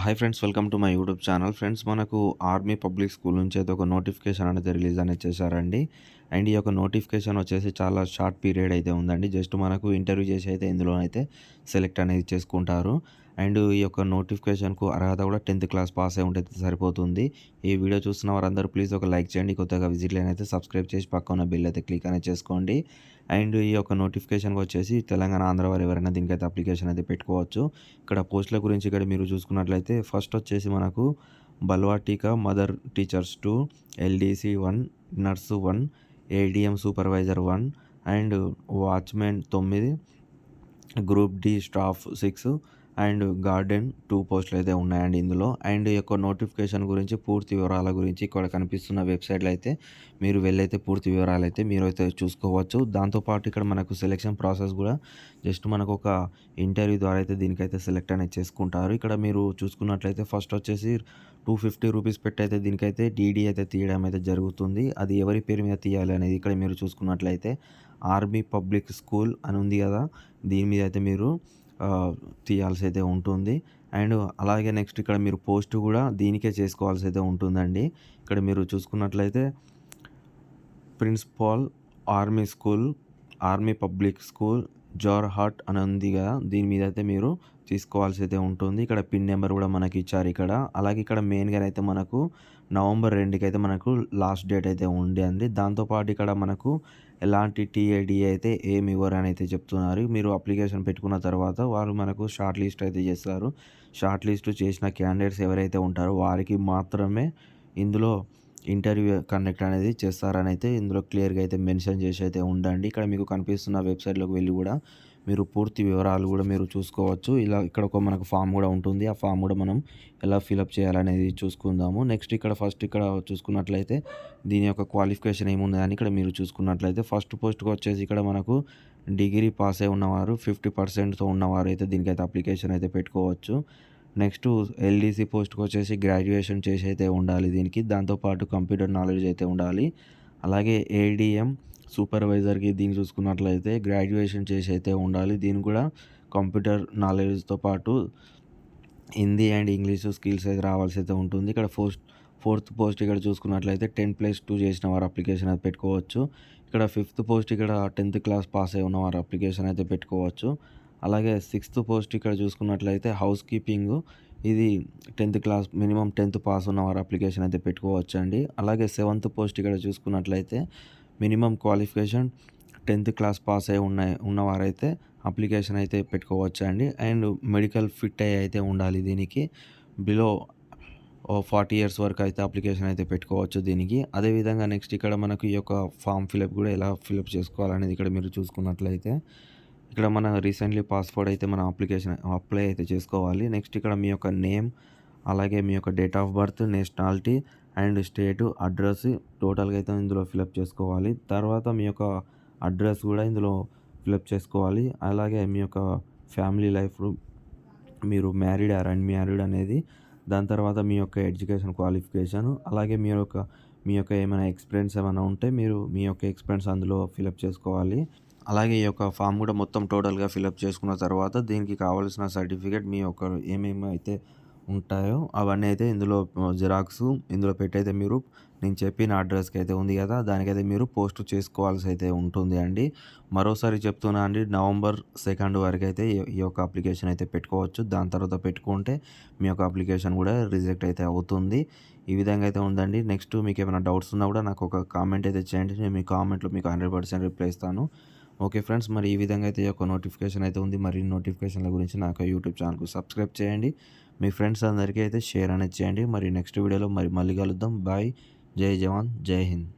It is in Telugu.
Hi friends, welcome to my YouTube channel. Friends, మనకు ఆర్మీ పబ్లిక్ స్కూల్ నుంచి అయితే ఒక నోటిఫికేషన్ అనేది రిలీజ్ అనేది చేశారండి. అండ్ ఈ యొక్క నోటిఫికేషన్ వచ్చేసి చాలా షార్ట్ పీరియడ్ అయితే ఉందండి. జస్ట్ మనకు ఇంటర్వ్యూ చేసి అయితే ఇందులో అయితే సెలెక్ట్ అనేది చేసుకుంటారు. అండ్ ఈ యొక్క నోటిఫికేషన్కు అర్హత కూడా 10th క్లాస్ పాస్ అయి ఉంటే సరిపోతుంది. ఈ వీడియో చూస్తున్న వారందరూ ప్లీజ్ ఒక లైక్ చేయండి. కొత్తగా విజిట్ అయితే సబ్స్క్రైబ్ చేసి పక్కన బెల్ అయితే క్లిక్ అనేది చేసుకోండి. అండ్ ఈ యొక్క నోటిఫికేషన్కి వచ్చేసి తెలంగాణ, ఆంధ్ర వారు ఎవరైనా దీనికైతే అప్లికేషన్ అయితే పెట్టుకోవచ్చు. ఇక్కడ పోస్టుల గురించి ఇక్కడ మీరు చూసుకున్నట్లయితే ఫస్ట్ వచ్చేసి మనకు Balvatika mother teachers 2, LDC 1, nurse 1, ADM supervisor 1 and watchman 9, group D staff 6 and garden 2 పోస్టులు అయితే ఉన్నాయండి ఇందులో. అండ్ ఈ యొక్క నోటిఫికేషన్ గురించి పూర్తి వివరాల గురించి ఇక్కడ కనిపిస్తున్న వెబ్సైట్లో అయితే మీరు వెళ్ళైతే పూర్తి వివరాలు అయితే మీరు అయితే చూసుకోవచ్చు. దాంతోపాటు ఇక్కడ మనకు సెలెక్షన్ ప్రాసెస్ కూడా జస్ట్ మనకు ఒక ఇంటర్వ్యూ ద్వారా అయితే దీనికైతే సెలెక్ట్ అనేది చేసుకుంటారు. ఇక్కడ మీరు చూసుకున్నట్లయితే ఫస్ట్ వచ్చేసి 250 రూపీస్ పెట్టి అయితే దీనికైతే డీడీ అయితే తీయడం అయితే జరుగుతుంది. అది ఎవరి పేరు మీద తీయాలి అనేది ఇక్కడ మీరు చూసుకున్నట్లయితే ఆర్మీ పబ్లిక్ స్కూల్ అని ఉంది కదా, దీని మీద అయితే మీరు తీయాల్సి అయితే ఉంటుంది. అండ్ అలాగే నెక్స్ట్ ఇక్కడ మీరు పోస్ట్ కూడా దీనికే చేసుకోవాల్సి అయితే ఉంటుందండి. ఇక్కడ మీరు చూసుకున్నట్లయితే principal army school, army public school Jorhat అని ఉంది కదా, దీని మీద అయితే మీరు తీసుకోవాల్సి అయితే ఉంటుంది. ఇక్కడ పిన్ నెంబర్ కూడా మనకి ఇచ్చారు ఇక్కడ. అలాగే ఇక్కడ మెయిన్గా అయితే మనకు నవంబర్ 2కి అయితే మనకు లాస్ట్ డేట్ అయితే అండి. దాంతోపాటు ఇక్కడ మనకు ఎలాంటి టీఏడిఏ అయితే ఏమి ఇవ్వరు అని అయితే చెప్తున్నారు. మీరు అప్లికేషన్ పెట్టుకున్న తర్వాత వారు మనకు షార్ట్ లిస్ట్ అయితే చేస్తారు. షార్ట్ లిస్ట్ చేసిన క్యాండిడేట్స్ ఎవరైతే ఉంటారో వారికి మాత్రమే ఇందులో ఇంటర్వ్యూ కండక్ట్ అనేది చేస్తారని అయితే ఇందులో క్లియర్గా అయితే మెన్షన్ చేసి అయితే ఉండండి. ఇక్కడ మీకు కనిపిస్తున్న వెబ్సైట్లోకి వెళ్ళి కూడా మీరు పూర్తి వివరాలు కూడా మీరు చూసుకోవచ్చు. ఇలా ఇక్కడ ఒక మనకు ఫామ్ కూడా ఉంటుంది. ఆ ఫామ్ కూడా మనం ఎలా ఫిలప్ చేయాలనేది చూసుకుందాము. నెక్స్ట్ ఇక్కడ ఫస్ట్ ఇక్కడ చూసుకున్నట్లయితే దీని యొక్క క్వాలిఫికేషన్ ఏముందని ఇక్కడ మీరు చూసుకున్నట్లయితే ఫస్ట్ పోస్ట్కి వచ్చేసి ఇక్కడ మనకు డిగ్రీ పాస్ అయి ఉన్నవారు 50%తో ఉన్నవారు అయితే దీనికైతే అప్లికేషన్ అయితే పెట్టుకోవచ్చు. నెక్స్ట్ ఎల్డీసీ పోస్ట్కి వచ్చేసి గ్రాడ్యుయేషన్ చేసి అయితే ఉండాలి దీనికి. దాంతోపాటు కంప్యూటర్ నాలెడ్జ్ అయితే ఉండాలి. అలాగే ఏడిఎం సూపర్వైజర్కి దీన్ని చూసుకున్నట్లయితే గ్రాడ్యుయేషన్ చేసి అయితే ఉండాలి. దీనికి కూడా కంప్యూటర్ నాలెడ్జ్తో పాటు హిందీ అండ్ ఇంగ్లీష్ స్కిల్స్ అయితే రావాల్సి అయితే ఉంటుంది. ఇక్కడ ఫోర్త్ పోస్ట్ ఇక్కడ చూసుకున్నట్లయితే 10+2 చేసిన వారు అప్లికేషన్ అయితే పెట్టుకోవచ్చు. ఇక్కడ 5th పోస్ట్ ఇక్కడ 10th క్లాస్ పాస్ అయి ఉన్నవారు అప్లికేషన్ అయితే పెట్టుకోవచ్చు. అలాగే 6th పోస్ట్ ఇక్కడ చూసుకున్నట్లయితే హౌస్ కీపింగ్, ఇది 10th class minimum 10th pass ఉన్నవారు అప్లికేషన్ అయితే పెట్టుకోవచ్చు అండి. అలాగే 7th పోస్ట్ ఇక్కడ చూసుకున్నట్లయితే minimum qualification 10th class pass అయి ఉన్నవారైతే అప్లికేషన్ అయితే పెట్టుకోవచ్చు అండి. అండ్ మెడికల్ ఫిట్ అయ్యి అయితే ఉండాలి దీనికి. బిలో 40 ఇయర్స్ వరకు అయితే అప్లికేషన్ అయితే పెట్టుకోవచ్చు దీనికి. అదేవిధంగా నెక్స్ట్ ఇక్కడ మనకు ఈ యొక్క ఫామ్ ఫిలప్ కూడా ఎలా ఫిలప్ చేసుకోవాలనేది ఇక్కడ మీరు చూసుకున్నట్లయితే ఇక్కడ మన రీసెంట్లీ పాస్పోర్ట్ అయితే మన అప్లై అయితే చేసుకోవాలి. నెక్స్ట్ ఇక్కడ మీ యొక్క నేమ్, అలాగే మీ యొక్క date of birth, nationality and state, address టోటల్గా అయితే ఇందులో ఫిలప్ చేసుకోవాలి. తర్వాత మీ యొక్క అడ్రస్ కూడా ఇందులో ఫిలప్ చేసుకోవాలి. అలాగే మీ యొక్క ఫ్యామిలీ లైఫ్, మీరు మ్యారీడ్ ఆర్ అన్మ్యారీడ్ అనేది, దాని తర్వాత మీ యొక్క ఎడ్యుకేషన్ క్వాలిఫికేషన్, అలాగే మీ యొక్క ఏమైనా ఎక్స్పీరియన్స్ ఏమైనా ఉంటే మీరు మీ యొక్క ఎక్స్పీరియన్స్ అందులో ఫిలప్ చేసుకోవాలి. అలాగే ఈ యొక్క ఫామ్ కూడా మొత్తం టోటల్గా ఫిలప్ చేసుకున్న తర్వాత దీనికి కావాల్సిన సర్టిఫికేట్ మీ యొక్క ఏమేమి అయితే ఉంటాయో అవన్నీ అయితే ఇందులో జిరాక్స్ ఇందులో పెట్టయితే మీరు నేను చెప్పిన అడ్రస్కి అయితే ఉంది కదా, దానికైతే మీరు పోస్ట్ చేసుకోవాల్సి అయితే ఉంటుంది అండి. మరోసారి చెప్తున్నా అండి, నవంబర్ 2 వరకు అయితే ఈ యొక్క అప్లికేషన్ అయితే పెట్టుకోవచ్చు. దాని తర్వాత పెట్టుకుంటే మీ యొక్క అప్లికేషన్ కూడా రిజెక్ట్ అయితే అవుతుంది. ఈ విధంగా అయితే ఉందండి. నెక్స్ట్ మీకు ఏమైనా డౌట్స్ ఉన్నా కూడా నాకు ఒక కామెంట్ అయితే చేయండి. నేను మీ కామెంట్లో మీకు 100% రిప్లై ఇస్తాను. ఓకే ఫ్రెండ్స్, మరి ఈ విధంగా అయితే ఈ యొక్క నోటిఫికేషన్ అయితే ఉంది. మరి నోటిఫికేషన్ల గురించి నాకు యూట్యూబ్ ఛానల్కు సబ్స్క్రైబ్ చేయండి. మీ ఫ్రెండ్స్ అందరికీ అయితే షేర్ అనేది చేయండి. మరి నెక్స్ట్ వీడియోలో మళ్ళీ కలుద్దాం. బాయ్. జై జవాన్, జై హింద్.